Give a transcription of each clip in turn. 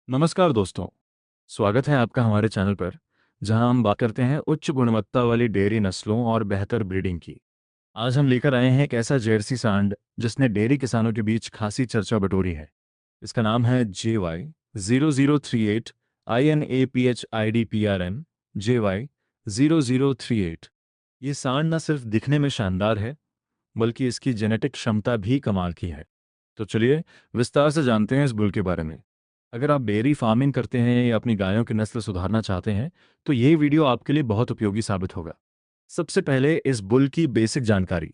नमस्कार दोस्तों। स्वागत है आपका हमारे चैनल पर, जहां हम बात करते हैं उच्च गुणवत्ता वाली डेयरी नस्लों और बेहतर ब्रीडिंग की। आज हम लेकर आए हैं एक ऐसा जर्सी सांड जिसने डेयरी किसानों के बीच खासी चर्चा बटोरी है। इसका नाम है JY0038 INAPHIDPRN JY0038। ये सांड न सिर्फ दिखने में शानदार है, बल्कि इसकी जेनेटिक क्षमता भी कमाल की है। तो चलिए विस्तार से जानते हैं इस बुल के बारे में। अगर आप डेयरी फार्मिंग करते हैं या अपनी गायों की नस्ल सुधारना चाहते हैं, तो ये वीडियो आपके लिए बहुत उपयोगी साबित होगा। सबसे पहले इस बुल की बेसिक जानकारी।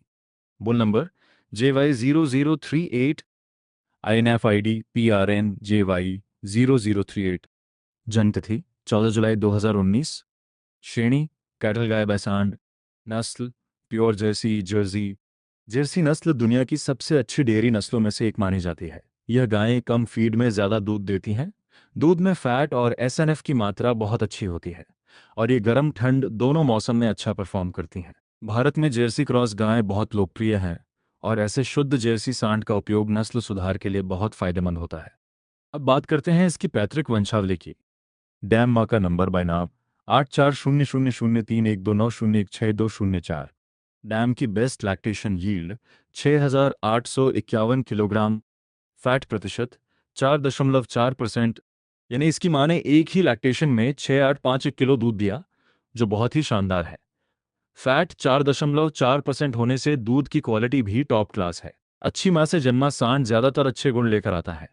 Bull number JY0038 INFID PRN JY0038। जन्म तिथि 14 जुलाई 2019। श्रेणी कैटल गाय बैसांड। नस्ल प्योर जर्सी जर्सी। जर्सी नस्ल दुनिया की सबसे अच्छी डेयरी नस्लों में से एक मानी जाती है। यह गायें कम फीड में ज़्यादा दूध देती हैं। दूध में फैट और एसएनएफ की मात्रा बहुत अच्छी होती है और ये गर्म ठंड दोनों मौसम में अच्छा परफॉर्म करती हैं। भारत में जर्सी क्रॉस गायें बहुत लोकप्रिय हैं और ऐसे शुद्ध जर्सी सांड का उपयोग नस्ल सुधार के लिए बहुत फायदेमंद होता है। अब बात करते हैं इसकी पैतृक वंशावली की। डैम माँ का नंबर बाय नाम 8400031290161204। डैम की best lactation yield 6851 kilogram. Fat प्रतिशत 4.4%। यानी इसकी माँ ने एक ही लैक्टेशन में 6851 किलो दूध दिया, जो बहुत ही शानदार है। फैट 4.4% होने से दूध की क्वालिटी भी टॉप क्लास है। अच्छी माँ से जन्मा सांड ज्यादातर अच्छे गुण लेकर आता है।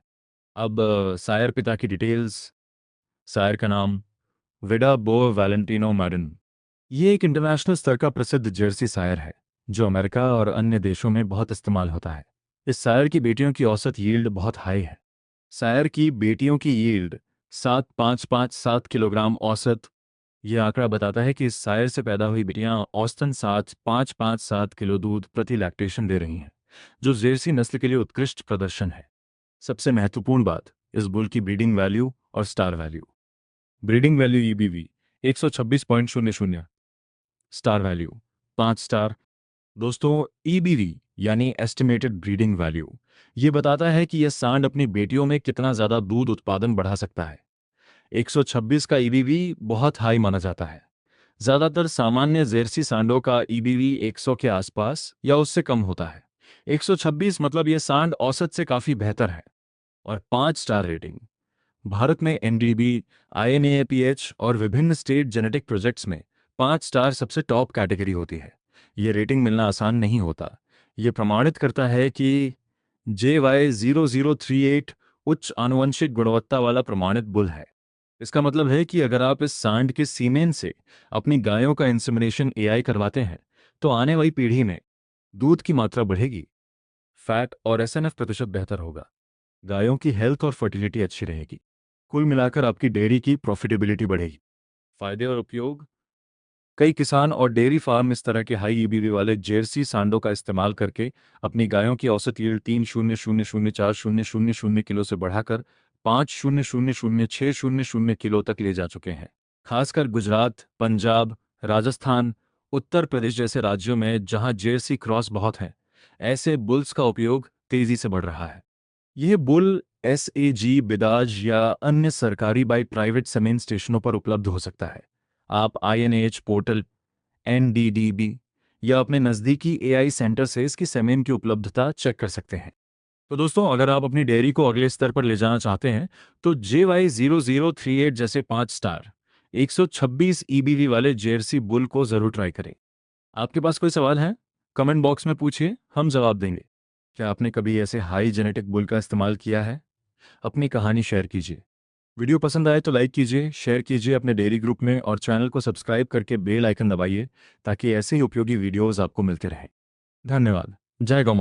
अब सायर पिता की डिटेल्स। सायर का नाम विडा बो वैलेंटिनो मैडन। ये एक इंटरनेशनल स्तर का प्रसिद्ध जर्सी सायर है, जो अमेरिका और अन्य देशों में बहुत इस्तेमाल होता है। इस सायर की बेटियों की औसत यील्ड बहुत हाई है। सायर की बेटियों की यील्ड 7,557 किलोग्राम औसत। यह आंकड़ा बताता है कि इस सायर से पैदा हुई बेटियां औसतन 7,557 किलो दूध प्रति लैक्टेशन दे रही हैं, जो जर्सी नस्ल के लिए उत्कृष्ट प्रदर्शन है। सबसे महत्वपूर्ण बात, इस बुल की ब्रीडिंग वैल्यू और star value. Breeding value EBV 126.00। Star value 5 star. दोस्तों, EBV यानी एस्टिमेटेड ब्रीडिंग वैल्यू ये बताता है कि यह सांड अपनी बेटियों में कितना ज़्यादा दूध उत्पादन बढ़ा सकता है। 126 का EBV बहुत हाई माना जाता है। ज़्यादातर सामान्य जर्सी सांडों का EBV 100 के आसपास या उससे कम होता है। 126 मतलब यह सांड औसत से काफ़ी बेहतर है। और 5 स्टार रेटिंग। भारत में NDB, INAPH और विभिन्न स्टेट जेनेटिक प्रोजेक्ट्स में 5 स्टार सबसे टॉप कैटेगरी होती है। ये रेटिंग मिलना आसान नहीं होता। ये प्रमाणित करता है कि JY0038 उच्च आनुवंशिक गुणवत्ता वाला प्रमाणित बुल है। इसका मतलब है कि अगर आप इस सांड के सीमेन से अपनी गायों का इंसेमिनेशन AI करवाते हैं, तो आने वाली पीढ़ी में दूध की मात्रा बढ़ेगी, फैट और SNF प्रतिशत बेहतर होगा, गायों की हेल्थ और फर्टिलिटी अच्छी रहेगी। कुल मिलाकर आपकी डेयरी की प्रॉफिटेबिलिटी बढ़ेगी। फायदे और उपयोग। कई किसान और डेयरी फार्म इस तरह के हाई EBV वाले जर्सी सांडों का इस्तेमाल करके अपनी गायों की औसत यील्ड 3,000,4,000 किलो से बढ़ाकर 5,000,600 किलो तक ले जा चुके हैं। खासकर गुजरात, पंजाब, राजस्थान, उत्तर प्रदेश जैसे राज्यों में जहां जर्सी क्रॉस बहुत हैं, ऐसे बुल्स का उपयोग तेजी से बढ़ रहा है। यह बुल SAG, बिदाज या अन्य सरकारी बाई प्राइवेट सेमेन स्टेशनों पर उपलब्ध हो सकता है। आप INAH पोर्टल, NDDB या अपने नज़दीकी AI सेंटर से इसकी सेमेन की उपलब्धता चेक कर सकते हैं। तो दोस्तों, अगर आप अपनी डेयरी को अगले स्तर पर ले जाना चाहते हैं, तो JY0038 जैसे 5 स्टार 126 EBV वाले जर्सी बुल को ज़रूर ट्राई करें। आपके पास कोई सवाल है? कमेंट बॉक्स में पूछिए, हम जवाब देंगे। क्या आपने कभी ऐसे हाई जेनेटिक बुल का इस्तेमाल किया है? अपनी कहानी शेयर कीजिए। वीडियो पसंद आए तो लाइक कीजिए, शेयर कीजिए अपने डेयरी ग्रुप में और चैनल को सब्सक्राइब करके बेल आइकन दबाइए, ताकि ऐसे ही उपयोगी वीडियोस आपको मिलते रहें। धन्यवाद। जय गौ माता।